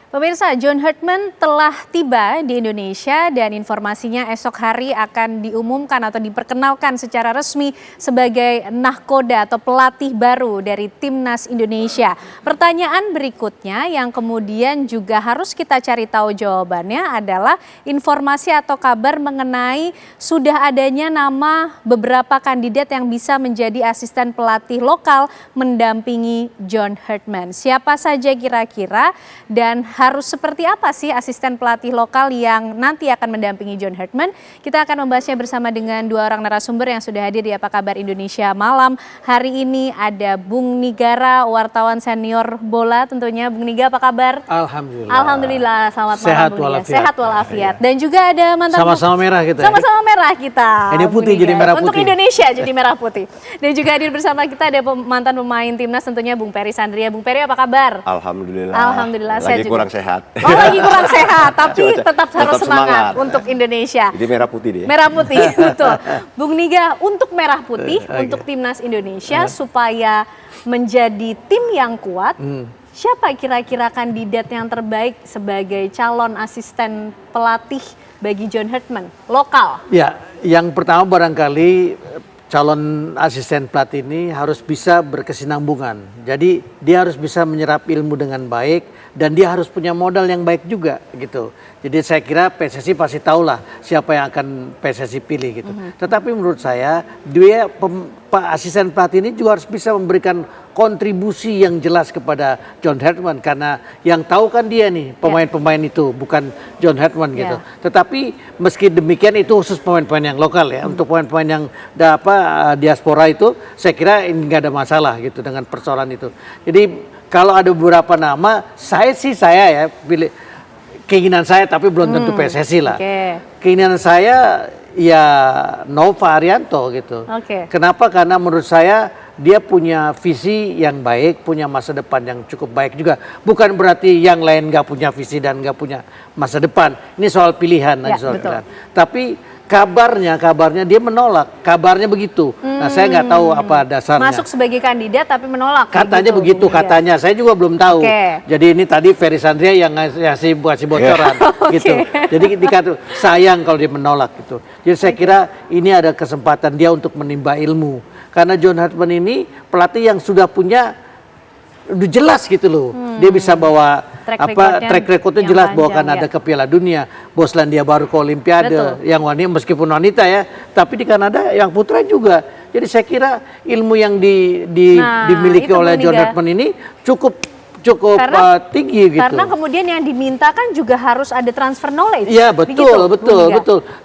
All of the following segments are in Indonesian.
Pemirsa, John Hartman telah tiba di Indonesia dan informasinya esok hari akan diumumkan atau diperkenalkan secara resmi sebagai nahkoda atau pelatih baru dari Timnas Indonesia. Pertanyaan berikutnya yang kemudian juga harus kita cari tahu jawabannya adalah informasi atau kabar mengenai sudah adanya nama beberapa kandidat yang bisa menjadi asisten pelatih lokal mendampingi John Hartman. Siapa saja kira-kira dan harus seperti apa sih asisten pelatih lokal yang nanti akan mendampingi John Hartman? Kita akan membahasnya bersama dengan dua orang narasumber yang sudah hadir di Apa Kabar Indonesia Malam. Hari ini ada Bung Nigara, wartawan senior bola tentunya. Bung Niga, apa kabar? Alhamdulillah. Alhamdulillah, selamat sehat malam Bung Niga. walafiat. Sehat walafiat. Dan juga ada mantan sama-sama merah kita. Sama-sama merah kita. Ini putih jadi merah putih. Untuk Indonesia jadi merah putih. Dan juga hadir bersama kita ada mantan pemain timnas tentunya Bung Peri Sandria. Bung Peri, apa kabar? Alhamdulillah. Alhamdulillah. Lagi kurang sehat. Oh, lagi kurang sehat, tapi tetap harus semangat untuk Indonesia. Jadi merah putih dia. Merah putih, betul. Bung Niga, untuk merah putih, untuk timnas Indonesia supaya menjadi tim yang kuat, siapa kira-kira kandidat yang terbaik sebagai calon asisten pelatih bagi John Hartman lokal? Ya, yang pertama barangkali calon asisten pelatih ini harus bisa berkesinambungan. Jadi dia harus bisa menyerap ilmu dengan baik dan dia harus punya modal yang baik juga gitu. Jadi saya kira PSSI pasti tahulah siapa yang akan PSSI pilih gitu. Tetapi menurut saya dia asisten pelatih ini juga harus bisa memberikan kontribusi yang jelas kepada John Hartman karena yang tahu kan dia nih pemain-pemain itu bukan John Hartman gitu. Tetapi meski demikian itu khusus pemain-pemain yang lokal ya. Untuk pemain-pemain yang diaspora itu saya kira ini nggak ada masalah gitu dengan persoalan itu. Jadi kalau ada beberapa nama saya ya pilih keinginan saya tapi belum tentu PSSI lah. Keinginan saya ya Nova Arianto gitu. Kenapa? Karena menurut saya dia punya visi yang baik, punya masa depan yang cukup baik juga. Bukan berarti yang lain nggak punya visi dan nggak punya masa depan. Ini soal pilihan, pilihan. Tapi kabarnya dia menolak. Kabarnya begitu. Nah, saya nggak tahu apa dasarnya. Masuk sebagai kandidat tapi menolak. Katanya begitu, katanya. Saya juga belum tahu. Jadi ini tadi Ferry Sandria yang ngasih bocoran gitu. Jadi dikata sayang kalau dia menolak gitu. Jadi saya kira ini ada kesempatan dia untuk menimba ilmu. Karena John Hartman ini pelatih yang sudah punya udah jelas gitu loh. Dia bisa bawa track recordnya jelas, bawa Kanada ke Piala Dunia, bawa Selandia Baru ke Olimpiade, yang wanita meskipun wanita ya, tapi di Kanada yang putra juga. Jadi saya kira ilmu yang dimiliki oleh John Hartman ini cukup tinggi gitu. Karena kemudian yang diminta kan juga harus ada transfer knowledge. Iya betul.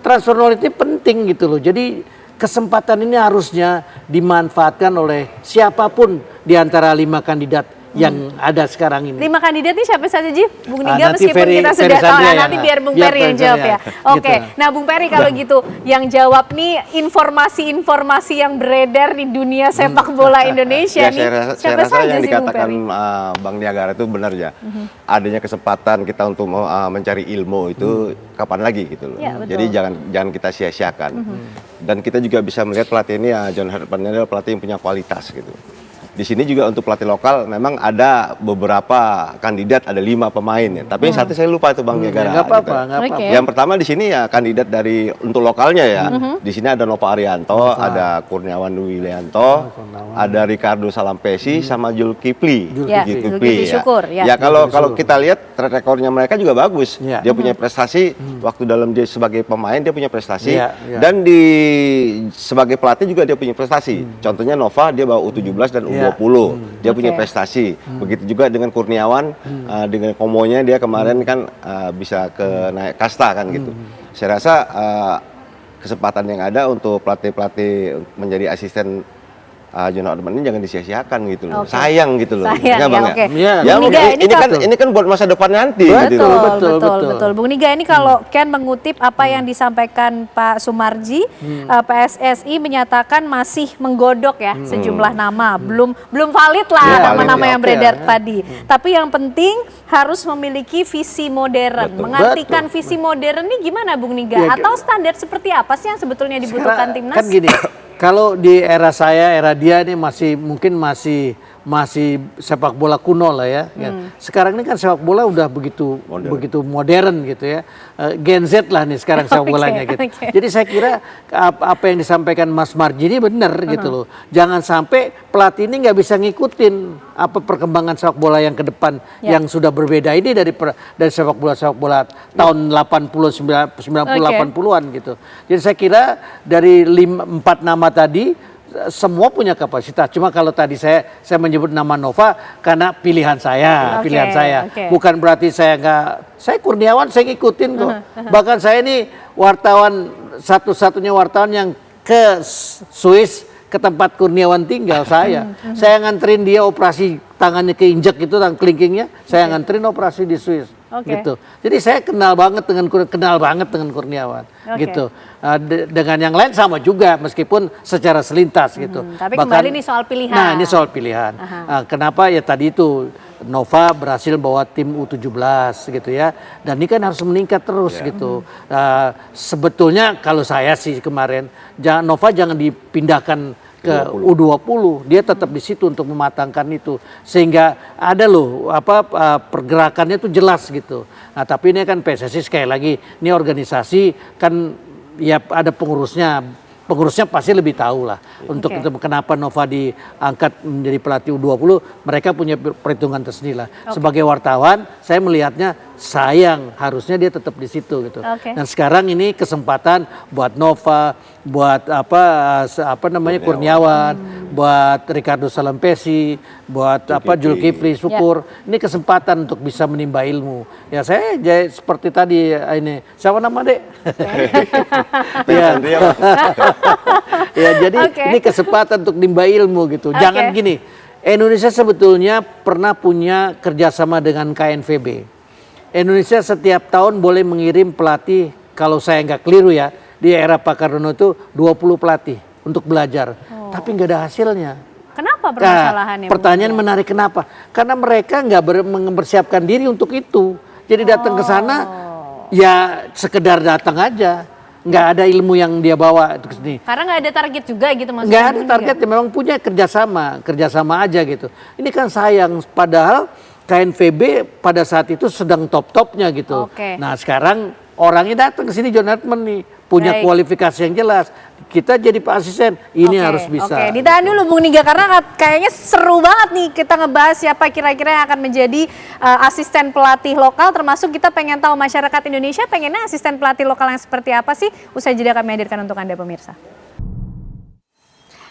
Transfer knowledge ini penting gitu loh. Jadi kesempatan ini harusnya dimanfaatkan oleh siapapun di antara 5 kandidat yang ada sekarang ini. 5 kandidat ini siapa saja, Ji? Bung Niga meskipun kita sudah tahu, nanti biar Bung Peri yang jawab ya. Oke, nah Bung Peri kalau gitu yang jawab nih informasi-informasi yang beredar di dunia sepak bola Indonesia nih. Saya rasa yang dikatakan Bang Niagara itu benar ya. Adanya kesempatan kita untuk mencari ilmu itu kapan lagi gitu loh. Jadi jangan kita sia-siakan. Dan kita juga bisa melihat pelatih ini John Hartman adalah pelatih yang punya kualitas gitu. Di sini juga untuk pelatih lokal memang ada beberapa kandidat, ada 5 pemain ya. Tapi yang satu saya lupa itu Bang Niagara. Nggak apa-apa. Yang pertama di sini ya kandidat dari untuk lokalnya ya. Di sini ada Nova Arianto, ada Kurniawan Dwilianto, ada Ricardo Salampesi sama Zulkifli. Zulkifli Syukur. Ya kalau kita lihat track recordnya mereka juga bagus. Dia punya prestasi waktu dalam dia sebagai pemain dia punya prestasi dan sebagai pelatih juga dia punya prestasi. Contohnya Nova dia bawa U17 dan U20. Dia punya prestasi. Begitu juga dengan Kurniawan, dengan komonya dia kemarin kan bisa ke naik kasta kan gitu. Saya rasa kesempatan yang ada untuk pelatih-pelatih menjadi asisten John Hartman ini jangan disia-siakan gitu loh. Sayang gitu loh. Ini kan buat masa depan nanti. Betul. Bung Niga, ini kalau Ken mengutip apa yang disampaikan Pak Sumarji, PSSI menyatakan masih menggodok ya sejumlah nama. Belum valid lah nama-nama yang beredar tadi. Tapi yang penting harus memiliki visi modern. Mengartikan visi modern ini gimana Bung Niga? Atau standar seperti apa sih yang sebetulnya dibutuhkan timnas? Kan gini. Kalau di era saya, era dia ini mungkin masih masih sepak bola kuno lah ya. Sekarang ini kan sepak bola udah begitu modern gitu ya. Gen Z lah nih sekarang sepak bolanya gitu. Jadi saya kira apa yang disampaikan Mas Marji ini benar gitu loh. Jangan sampai pelatih ini nggak bisa ngikutin apa perkembangan sepak bola yang ke depan yang sudah berbeda ini dari sepak bola tahun 80 90 80-an gitu. Jadi saya kira dari 4 nama tadi semua punya kapasitas. Cuma kalau tadi saya menyebut nama Nova karena pilihan saya, bukan berarti saya Kurniawan saya ngikutin kok. Bahkan saya ini wartawan satu-satunya wartawan yang ke Swiss ke tempat Kurniawan tinggal saya. Saya nganterin dia operasi tangannya keinjak itu kelingkingnya, saya nganterin operasi di Swiss. Gitu. Jadi saya kenal banget dengan Kurniawan gitu. Dengan yang lain sama juga meskipun secara selintas gitu. Tapi kembali nih soal pilihan. Nah, ini soal pilihan. Kenapa ya tadi itu Nova berhasil bawa tim U17 gitu ya. Dan ini kan harus meningkat terus gitu. Sebetulnya kalau saya sih kemarin Nova jangan dipindahkan ke U20, dia tetap di situ untuk mematangkan itu sehingga ada loh pergerakannya itu jelas gitu. Nah, tapi ini kan PSSI sekali lagi ini organisasi kan ya ada pengurusnya pasti lebih tahu lah untuk kenapa Nova diangkat menjadi pelatih U20, mereka punya perhitungan tersendiri lah. Sebagai wartawan saya melihatnya sayang harusnya dia tetap di situ gitu. Dan sekarang ini kesempatan buat Nova, buat Kurniawan, buat Ricardo Salampesi, buat Zulkifli Syukur. Ini kesempatan untuk bisa menimba ilmu. Ya saya seperti tadi ini siapa nama Dek? Ya jadi ini kesempatan untuk nimba ilmu gitu. Jangan gini. Indonesia sebetulnya pernah punya kerjasama dengan KNVB. Indonesia setiap tahun boleh mengirim pelatih, kalau saya nggak keliru ya, di era Pak Kardono itu 20 pelatih untuk belajar. Tapi nggak ada hasilnya. Kenapa permasalahannya? Pertanyaan menarik kenapa? Karena mereka nggak mempersiapkan diri untuk itu. Jadi datang ke sana ya sekedar datang aja. Nggak ada ilmu yang dia bawa itu ke sini. Karena nggak ada target juga gitu maksudnya. Nggak ada target, memang punya kerjasama aja gitu. Ini kan sayang, padahal KNVB pada saat itu sedang top-topnya gitu. Nah sekarang orangnya datang ke sini John Hartman nih, punya kualifikasi yang jelas. Kita jadi Pak Asisten, ini harus bisa. Ditahan dulu Bung Niga karena kayaknya seru banget nih kita ngebahas siapa kira-kira yang akan menjadi asisten pelatih lokal, termasuk kita pengen tahu masyarakat Indonesia pengennya asisten pelatih lokal yang seperti apa sih? Usai jeda kami hadirkan untuk Anda pemirsa.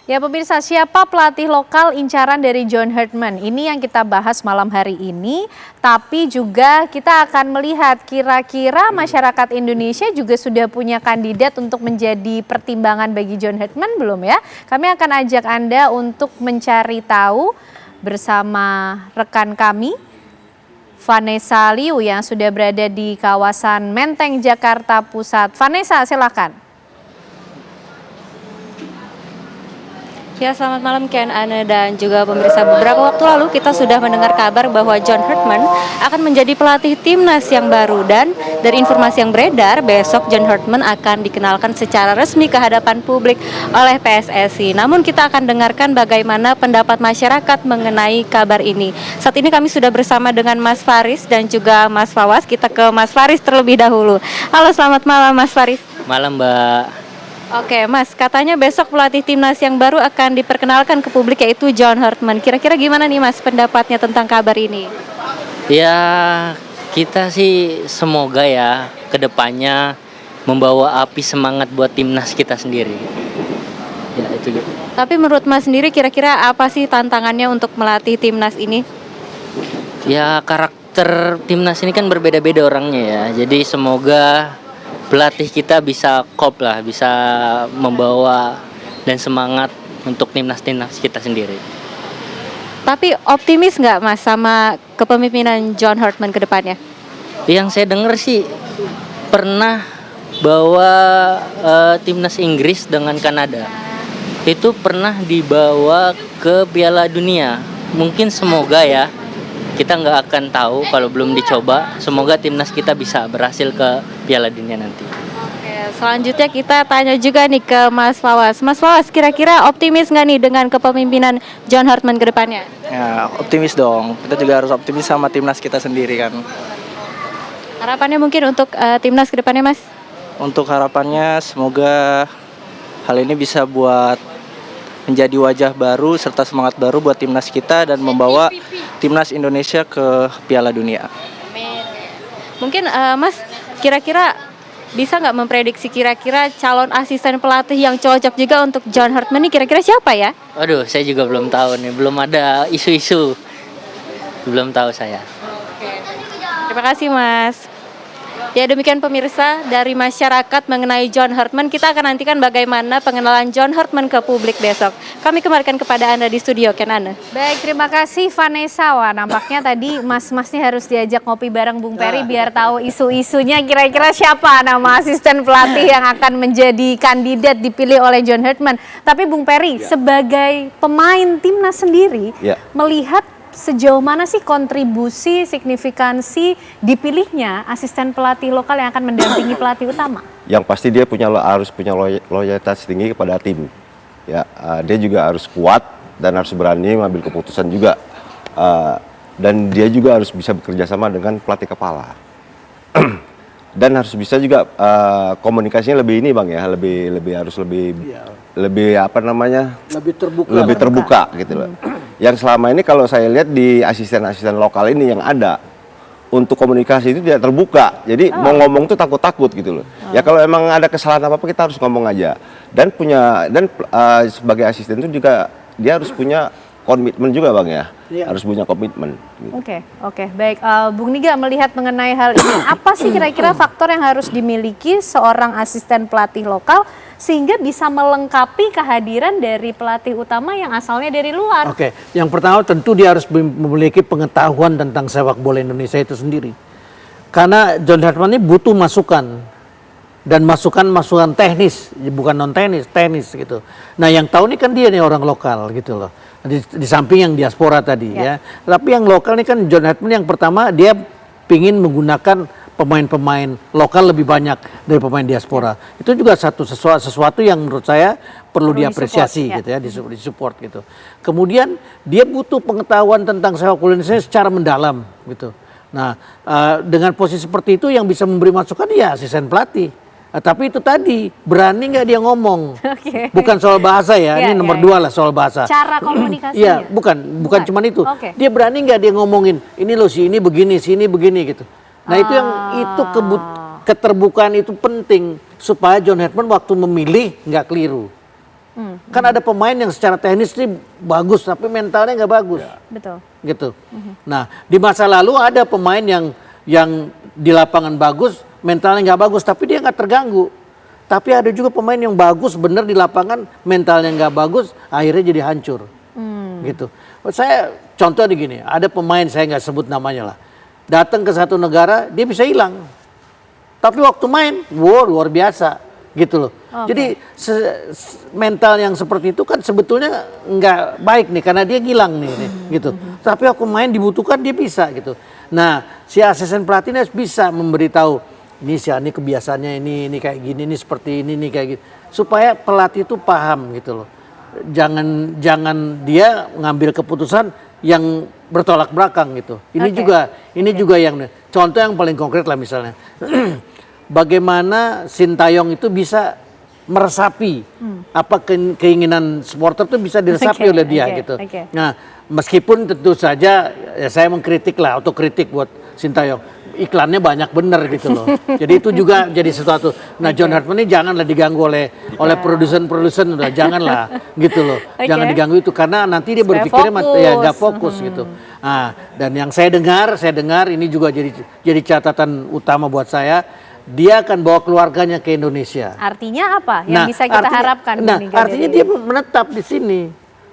Ya pemirsa, siapa pelatih lokal incaran dari John Hartman? Ini yang kita bahas malam hari ini, tapi juga kita akan melihat kira-kira masyarakat Indonesia juga sudah punya kandidat untuk menjadi pertimbangan bagi John Hartman belum ya? Kami akan ajak Anda untuk mencari tahu bersama rekan kami, Vanessa Liu yang sudah berada di kawasan Menteng, Jakarta Pusat. Vanessa, silakan. Ya, selamat malam Ken, Ana, dan juga pemirsa. Beberapa waktu lalu kita sudah mendengar kabar bahwa John Hartman akan menjadi pelatih timnas yang baru, dan dari informasi yang beredar besok John Hartman akan dikenalkan secara resmi ke hadapan publik oleh PSSI. Namun kita akan dengarkan bagaimana pendapat masyarakat mengenai kabar ini. Saat ini kami sudah bersama dengan Mas Faris dan juga Mas Fawas. Kita ke Mas Faris terlebih dahulu. Halo, selamat malam Mas Faris. Malam Mbak. Oke Mas, katanya besok pelatih timnas yang baru akan diperkenalkan ke publik yaitu John Hartman. Kira-kira gimana nih Mas pendapatnya tentang kabar ini? Ya kita sih semoga ya kedepannya membawa api semangat buat timnas kita sendiri. Ya itu gitu. Tapi menurut Mas sendiri kira-kira apa sih tantangannya untuk melatih timnas ini? Ya karakter timnas ini kan berbeda-beda orangnya ya. Jadi semoga pelatih kita bisa bisa membawa dan semangat untuk timnas kita sendiri. Tapi optimis nggak Mas sama kepemimpinan John Hartman ke depannya? Yang saya dengar sih pernah bawa timnas Inggris dengan Kanada. Itu pernah dibawa ke Piala Dunia. Mungkin semoga ya, kita nggak akan tahu kalau belum dicoba. Semoga timnas kita bisa berhasil ke Piala Dunia nanti. Oke, selanjutnya kita tanya juga nih ke Mas Fawaz. Mas Fawaz, kira-kira optimis nggak nih dengan kepemimpinan John Hartman ke depannya? Ya, optimis dong. Kita juga harus optimis sama timnas kita sendiri kan. Harapannya mungkin untuk timnas ke depannya, Mas? Untuk harapannya semoga hal ini bisa buat menjadi wajah baru serta semangat baru buat timnas kita dan membawa timnas Indonesia ke Piala Dunia. Mungkin Mas kira-kira bisa nggak memprediksi kira-kira calon asisten pelatih yang cocok juga untuk John Hartman ini kira-kira siapa ya? Aduh, saya juga belum tahu nih, belum ada isu-isu. Belum tahu saya. Terima kasih Mas. Ya demikian pemirsa dari masyarakat mengenai John Hartman. Kita akan nantikan bagaimana pengenalan John Hartman ke publik besok. Kami kembalikan kepada Anda di studio, Ken Ane. Baik, terima kasih Vanessa. Wah, nampaknya tadi mas-masnya harus diajak ngopi bareng Bung Peri biar tahu isu-isunya kira-kira siapa nama asisten pelatih yang akan menjadi kandidat dipilih oleh John Hartman. Tapi Bung Peri, sebagai pemain timnas sendiri, melihat sejauh mana sih kontribusi, signifikansi dipilihnya asisten pelatih lokal yang akan mendampingi pelatih utama? Yang pasti dia harus punya loyalitas tinggi kepada tim. Ya, dia juga harus kuat dan harus berani mengambil keputusan juga. Dan dia juga harus bisa bekerja sama dengan pelatih kepala. Dan harus bisa juga komunikasinya lebih ini Bang ya, lebih apa namanya? Lebih terbuka gitu loh. Yang selama ini kalau saya lihat di asisten-asisten lokal ini yang ada untuk komunikasi itu tidak terbuka. Jadi mau ngomong tuh takut-takut gitu loh. Ya kalau emang ada kesalahan apa-apa kita harus ngomong aja. Dan sebagai asisten itu juga dia harus punya komitmen juga Bang ya. Harus punya komitmen. Gitu. Oke, baik. Bung Niga melihat mengenai hal ini, apa sih kira-kira faktor yang harus dimiliki seorang asisten pelatih lokal sehingga bisa melengkapi kehadiran dari pelatih utama yang asalnya dari luar? Oke, yang pertama tentu dia harus memiliki pengetahuan tentang sepak bola Indonesia itu sendiri. Karena John Hartman ini butuh masukan. Dan masukan teknis, bukan non teknis gitu. Nah yang tahu ini kan dia nih orang lokal gitu loh. Di samping yang diaspora tadi ya. Tapi yang lokal ini kan John Hartman yang pertama dia pingin menggunakan pemain-pemain lokal lebih banyak dari pemain diaspora. Itu juga sesuatu yang menurut saya perlu diapresiasi gitu ya, disupport gitu. Kemudian dia butuh pengetahuan tentang sepak bola Indonesia secara mendalam gitu. Nah, dengan posisi seperti itu yang bisa memberi masukan ya asisten pelatih. Tapi itu tadi, berani nggak dia ngomong? Bukan soal bahasa ya, ini nomor 2 lah soal bahasa. Cara komunikasinya? Iya, bukan cuma itu. Dia berani nggak dia ngomongin, ini loh si ini begini gitu. Nah itu keterbukaan itu penting supaya John Hartman waktu memilih nggak keliru. Kan ada pemain yang secara teknis ini bagus tapi mentalnya nggak bagus. Betul. Gitu. Nah di masa lalu ada pemain yang di lapangan bagus, mentalnya nggak bagus tapi dia nggak terganggu. Tapi ada juga pemain yang bagus bener di lapangan, mentalnya nggak bagus, akhirnya jadi hancur. Gitu. Saya contoh gini, ada pemain saya nggak sebut namanya lah. Datang ke satu negara dia bisa hilang, tapi waktu main, wow luar biasa gitu loh. Jadi mental yang seperti itu kan sebetulnya nggak baik nih karena dia hilang nih gitu. Tapi waktu main dibutuhkan dia bisa gitu. Nah si asisten pelatihnya bisa memberitahu ini si ini kebiasaannya ini kayak gini, ini seperti ini kayak gitu, supaya pelatih itu paham gitu loh. Jangan dia ngambil keputusan yang bertolak belakang gitu. Ini juga yang contoh yang paling konkret lah misalnya. Bagaimana Sintayong itu bisa meresapi apa keinginan supporter itu bisa diresapi oleh dia gitu. Nah, meskipun tentu saja ya saya mengkritik lah, otokritik buat Sintayong. Iklannya banyak bener gitu loh. Jadi itu juga jadi sesuatu. Nah John Hartman ini janganlah diganggu oleh produsen udah janganlah gitu loh. Jangan diganggu itu karena nanti dia berpikirnya ya nggak fokus gitu. Nah, dan yang saya dengar ini juga jadi catatan utama buat saya. Dia akan bawa keluarganya ke Indonesia. Artinya apa yang bisa kita harapkan? Artinya dia menetap di sini.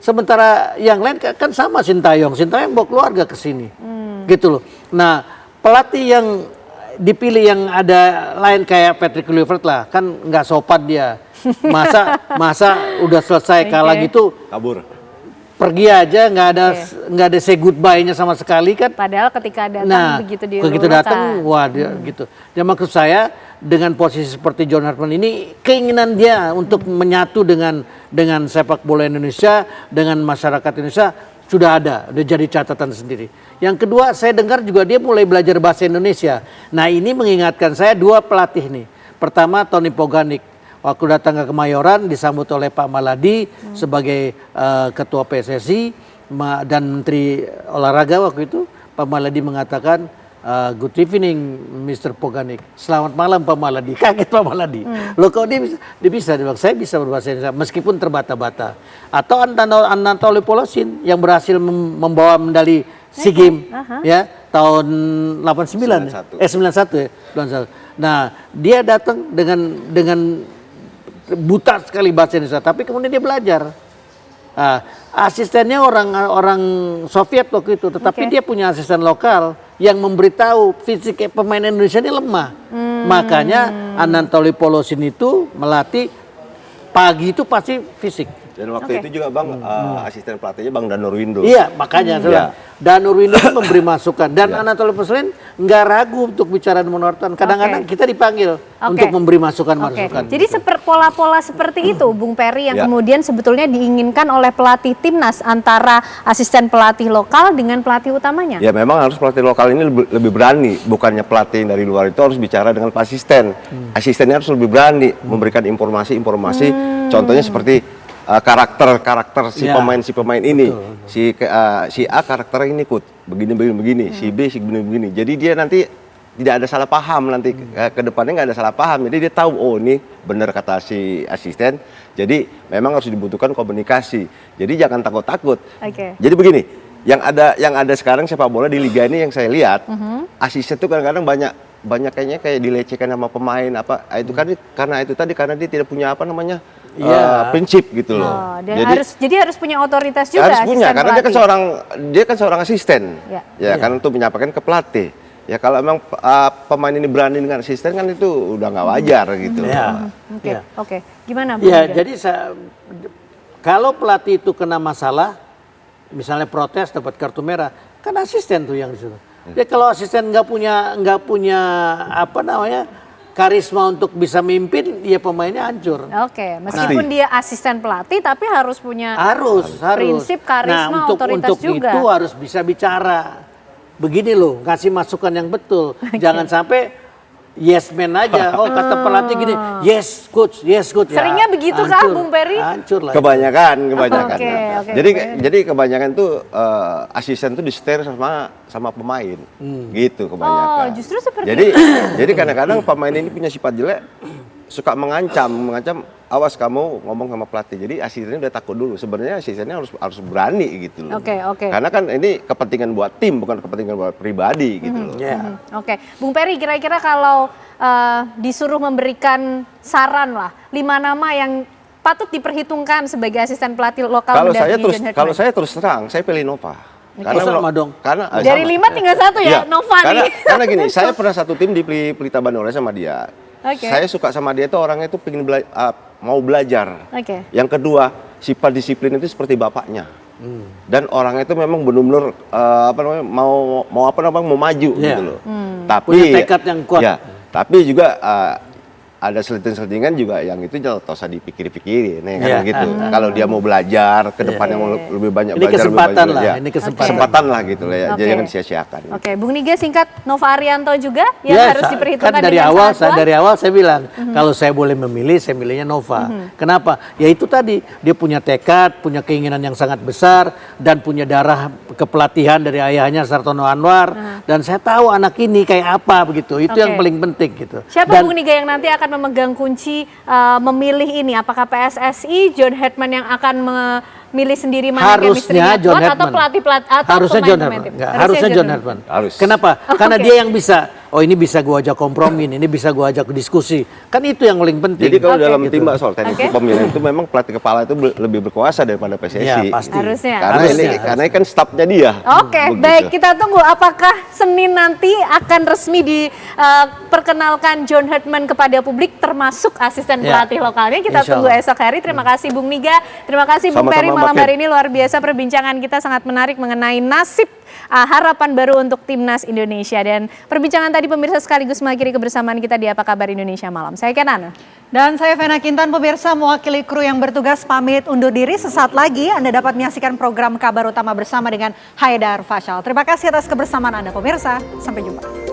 Sementara yang lain kan sama Sintayong bawa keluarga ke sini. Gitu loh. Nah, pelatih yang dipilih yang ada lain kayak Patrick Kluivert lah, kan nggak sopan dia. Masa udah selesai kalah gitu kabur. pergi aja nggak ada say goodbye-nya sama sekali kan. Padahal ketika datang begitu datang, wah dia gitu. Ya maksud saya dengan posisi seperti John Hartman ini, keinginan dia untuk menyatu dengan sepak bola Indonesia, dengan masyarakat Indonesia sudah udah jadi catatan sendiri. Yang kedua, saya dengar juga dia mulai belajar bahasa Indonesia. Nah ini mengingatkan saya 2 pelatih nih. Pertama Tony Poganik, waktu datang ke Kemayoran disambut oleh Pak Maladi sebagai ketua PSSI dan Menteri Olahraga waktu itu. Pak Maladi mengatakan, good evening Mr. Poganik. Selamat malam Pak Maladi. Kaget Pak Maladi. Loh kok dia bisa? Dia bilang, saya bisa berbahasa Indonesia meskipun terbata-bata. Atau Anatoly Polosin yang berhasil membawa medali SEA Games ya tahun 91 ya. 91. Nah, dia datang dengan buta sekali bahasa Indonesia, tapi kemudian dia belajar. Asistennya orang Soviet waktu itu, tetapi dia punya asisten lokal yang memberitahu fisik pemain Indonesia ini lemah. Makanya Anatoly Polosin itu melatih pagi itu pasti fisik. Dan waktu itu juga Bang, asisten pelatihnya Bang Danur Windo. Iya, makanya Danur Windo memberi masukan. Dan Anatoly Polosin nggak ragu untuk bicara dengan wartawan. Kadang-kadang kita dipanggil untuk memberi masukan-masukan. Jadi pola-pola seperti itu, Bung Peri, yang kemudian sebetulnya diinginkan oleh pelatih timnas antara asisten pelatih lokal dengan pelatih utamanya. Ya memang harus pelatih lokal ini lebih berani. Bukannya pelatih dari luar itu harus bicara dengan asisten. Asistennya harus lebih berani memberikan informasi-informasi. Contohnya seperti karakter si pemain ini, si A karakter ini begini, si B begini. Jadi dia nanti tidak ada salah paham nanti ke depannya, nggak ada salah paham. Jadi dia tahu, oh ini benar kata si asisten. Jadi memang harus dibutuhkan komunikasi. Jadi jangan takut-takut. Jadi begini, yang ada sekarang sepak bola di liga ini yang saya lihat, asisten itu kadang-kadang banyak kayaknya kayak dilecehkan sama pemain apa. Itu kan karena dia tidak punya prinsip gitu loh. Jadi harus punya otoritas juga. Harus punya, karena dia kan seorang asisten. Kan untuk menyampaikan ke pelatih. Ya kalau memang pemain ini berani dengan asisten kan itu udah nggak wajar gitu. Oke. Gimana Bung? Jadi kalau pelatih itu kena masalah, misalnya protes dapat kartu merah, kan asisten tuh yang disuruh. Ya kalau asisten nggak punya karisma untuk bisa mimpin, ya pemainnya hancur. Meskipun dia asisten pelatih, tapi harus punya prinsip, karisma, otoritas untuk juga. Itu harus bisa bicara. Begini loh, kasih masukan yang betul. Jangan sampai yes man aja. Oh kata pelatih gini, yes coach. Seringnya begitu kah Bung Peri? Hancur lah. Kebanyakan. Jadi kebanyakan tuh asisten tuh disetir sama pemain, gitu kebanyakan. Justru seperti itu. Jadi kadang-kadang pemain ini punya sifat jelek, suka mengancam, awas kamu ngomong sama pelatih. Jadi asistennya udah takut dulu. Sebenarnya asistennya harus berani gitu loh. Karena kan ini kepentingan buat tim, bukan kepentingan buat pribadi gitu loh. Bung Peri, kira-kira kalau disuruh memberikan saran lah, 5 nama yang patut diperhitungkan sebagai asisten pelatih lokal. Kalau saya terus terang, saya pilih Nova. Karena dari 5 tinggal 1 ya, Nova nih. Karena gini, saya pernah satu tim di Pelita Bandung sama dia. Saya suka sama dia itu orangnya itu pengen mau belajar. Yang kedua, sifat disiplin itu seperti bapaknya. Dan orangnya itu memang benar-benar mau maju gitu loh. Tapi punya tekad yang kuat. Tapi juga ada selentingan juga yang itu jangan usah dipikir-pikirin gitu. Kalau dia mau belajar ke depannya mau lebih banyak belajar, ini kesempatan lah gitu lah ya. Jangan sia-siakan. Bung Niga singkat, Nova Arianto juga yang harus diperhitungkan kan dari awal saya bilang kalau saya boleh memilih, saya milihnya Nova. Kenapa? Ya itu tadi, dia punya tekad, punya keinginan yang sangat besar dan punya darah kepelatihan dari ayahnya Sartono Anwar, dan saya tahu anak ini kayak apa begitu. Itu yang paling penting gitu. Siapa Bung Niga yang nanti akan memegang kunci memilih ini? Apakah PSSI, John Hartman yang akan memilih sendiri mana chemistry-nya kuat, atau pelatih atau harusnya John Hartman. Kenapa? Karena dia yang bisa oh ini bisa gua ajak kompromi, ini bisa gua ajak diskusi. Kan itu yang paling penting. Jadi kalau dalam Gitu. tim Mbak soal teknik kepemimpinan itu memang pelatih kepala itu lebih berkuasa daripada PSSI. Ya, pasti. Harusnya. Karena ini kan stafnya dia. Oke, Begitu. baik, kita tunggu apakah Senin nanti akan resmi diperkenalkan John Herdman kepada publik termasuk asisten Ya. pelatih lokalnya. Kita Insya tunggu Allah. esok hari. Terima kasih Bung Niga, terima kasih Bung Sama-sama, Peri malam Mbak hari ini luar biasa perbincangan kita sangat menarik mengenai nasib harapan baru untuk timnas Indonesia. Dan perbincangan tadi pemirsa sekaligus mengakhiri kebersamaan kita di Apa Kabar Indonesia Malam. Saya Kenan. Dan saya Vena Kintan, pemirsa mewakili kru yang bertugas pamit undur diri. Sesaat lagi Anda dapat menyaksikan program Kabar Utama bersama dengan Haidar Fasyal. Terima kasih atas kebersamaan Anda pemirsa. Sampai jumpa.